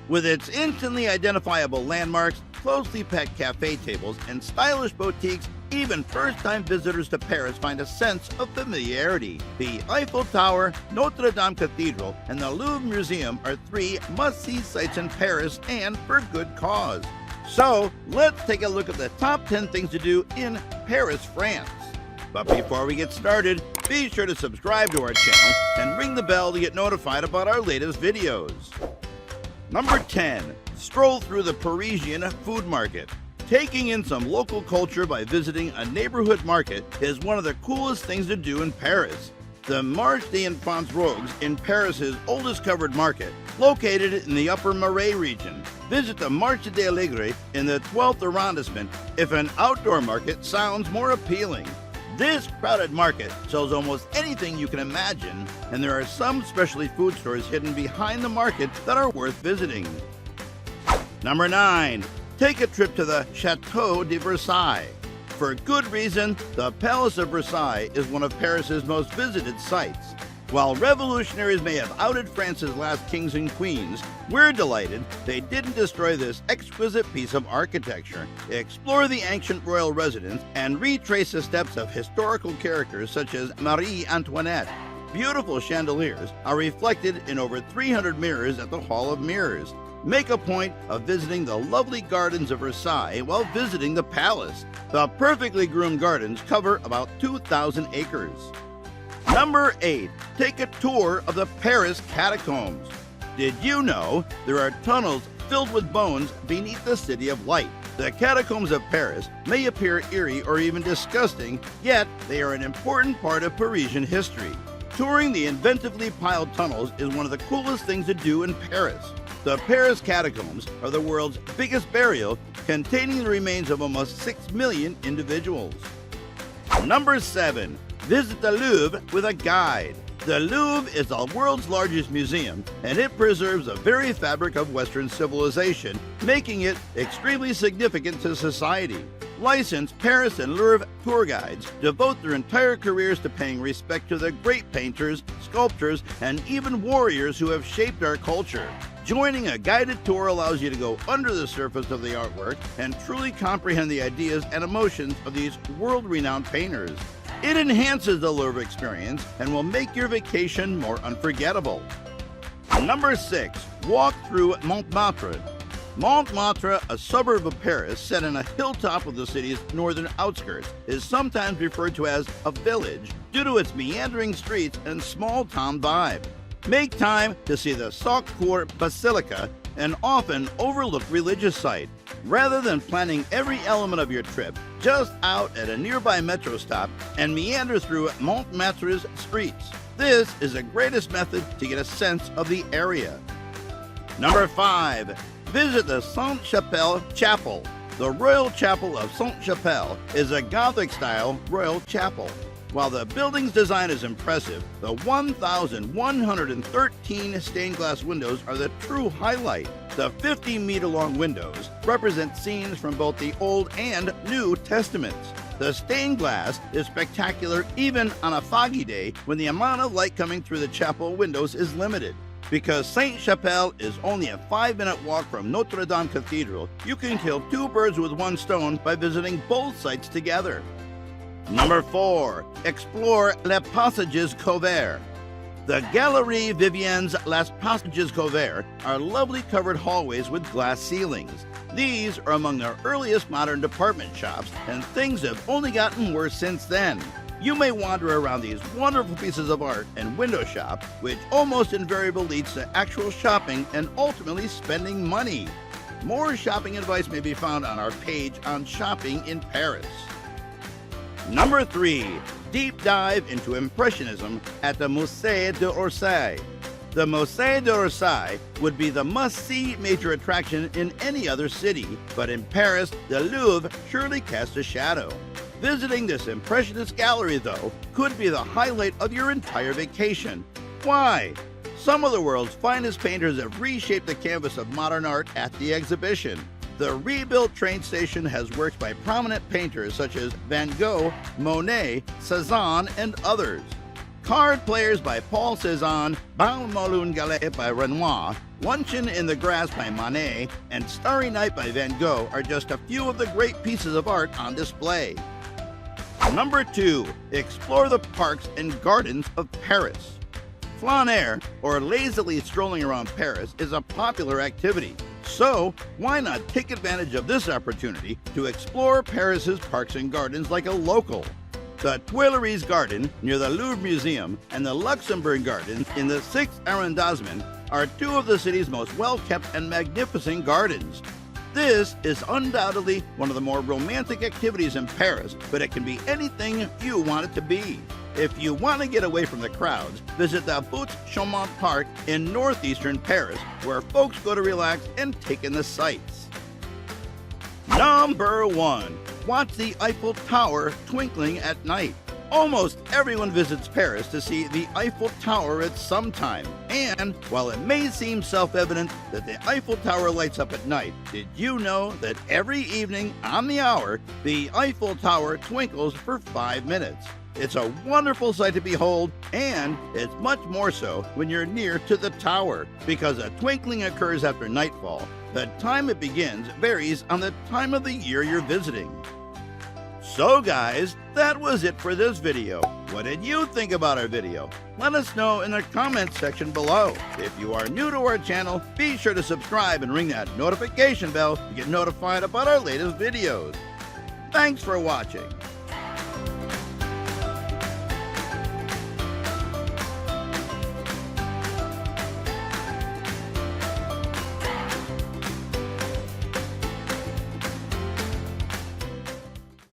With its instantly identifiable landmarks, closely packed cafe tables, and stylish boutiques, even first-time visitors to Paris find a sense of familiarity. The Eiffel Tower, Notre Dame Cathedral, and the Louvre Museum are 3 must-see sites in Paris, and for good cause. So, let's take a look at the top 10 things to do in Paris, France. But before we get started, be sure to subscribe to our channel and ring the bell to get notified about our latest videos. Number 10. Stroll through the Parisian food market. Taking in some local culture by visiting a neighborhood market is one of the coolest things to do in Paris. The Marché des Enfants Rogues in Paris's oldest covered market, located in the Upper Marais region. Visit the Marché des Allègres in the 12th arrondissement if an outdoor market sounds more appealing. This crowded market sells almost anything you can imagine, and there are some specialty food stores hidden behind the market that are worth visiting. Number 9. Take a trip to the Chateau de Versailles. For good reason, the Palace of Versailles is one of Paris's most visited sites. While revolutionaries may have outed France's last kings and queens, we're delighted they didn't destroy this exquisite piece of architecture. Explore the ancient royal residence and retrace the steps of historical characters such as Marie Antoinette. Beautiful chandeliers are reflected in over 300 mirrors at the Hall of Mirrors. Make a point of visiting the lovely gardens of Versailles while visiting the palace. The perfectly groomed gardens cover about 2,000 acres. Number 8. Take a tour of the Paris Catacombs. Did you know there are tunnels filled with bones beneath the City of Light? The Catacombs of Paris may appear eerie or even disgusting, yet they are an important part of Parisian history. Touring the inventively piled tunnels is one of the coolest things to do in Paris. The Paris Catacombs are the world's biggest burial, containing the remains of almost 6 million individuals. Number 7. Visit the Louvre with a guide. The Louvre is the world's largest museum, and it preserves the very fabric of Western civilization, making it extremely significant to society. Licensed Paris and Louvre tour guides devote their entire careers to paying respect to the great painters, sculptors, and even warriors who have shaped our culture. Joining a guided tour allows you to go under the surface of the artwork and truly comprehend the ideas and emotions of these world-renowned painters. It enhances the Louvre experience and will make your vacation more unforgettable. Number 6. Walk through Montmartre. Montmartre, a suburb of Paris set in a hilltop of the city's northern outskirts, is sometimes referred to as a village due to its meandering streets and small-town vibe. Make time to see the Sacré-Cœur Basilica, an often overlooked religious site. Rather than planning every element of your trip, just out at a nearby metro stop and meander through Montmartre's streets. This is the greatest method to get a sense of the area. Number 5. Visit the Chapelle Chapel. The Royal Chapel of Chapelle is a Gothic-style royal chapel. While the building's design is impressive, the 1,113 stained glass windows are the true highlight. The 50-meter-long windows represent scenes from both the Old and New Testaments. The stained glass is spectacular even on a foggy day when the amount of light coming through the chapel windows is limited. Because Chapelle is only a 5-minute walk from Notre Dame Cathedral, you can kill 2 birds with 1 stone by visiting both sites together. Number 4. Explore Les Passages Couverts. The Galeries Viviennes Les Passages Couverts are lovely covered hallways with glass ceilings. These are among the earliest modern department shops, and things have only gotten worse since then. You may wander around these wonderful pieces of art and window shop, which almost invariably leads to actual shopping and ultimately spending money. More shopping advice may be found on our page on shopping in Paris. Number 3. Deep dive into Impressionism at the Musée d'Orsay. The Musée d'Orsay would be the must-see major attraction in any other city, but in Paris, the Louvre surely casts a shadow. Visiting this impressionist gallery, though, could be the highlight of your entire vacation. Why? Some of the world's finest painters have reshaped the canvas of modern art at the exhibition. The rebuilt train station has works by prominent painters such as Van Gogh, Monet, Cézanne, and others. Card Players by Paul Cézanne, Bal Moulin Galette by Renoir, Luncheon in the Grass by Monet, and Starry Night by Van Gogh are just a few of the great pieces of art on display. Number 2. Explore the parks and gardens of Paris. Flaner, or lazily strolling around Paris, is a popular activity. So, why not take advantage of this opportunity to explore Paris's parks and gardens like a local? The Tuileries Garden near the Louvre Museum and the Luxembourg Garden in the 6th arrondissement are two of the city's most well-kept and magnificent gardens. This is undoubtedly one of the more romantic activities in Paris, but it can be anything you want it to be. If you want to get away from the crowds, visit the Buttes-Chaumont Park in northeastern Paris, where folks go to relax and take in the sights. Number 1. Watch the Eiffel Tower twinkling at night. Almost everyone visits Paris to see the Eiffel Tower at some time. And while it may seem self-evident that the Eiffel Tower lights up at night, did you know that every evening on the hour, the Eiffel Tower twinkles for 5 minutes? It's a wonderful sight to behold, and it's much more so when you're near to the tower, because the twinkling occurs after nightfall. The time it begins varies on the time of the year you're visiting. So guys, that was it for this video. What did you think about our video? Let us know in the comments section below. If you are new to our channel, be sure to subscribe and ring that notification bell to get notified about our latest videos. Thanks for watching.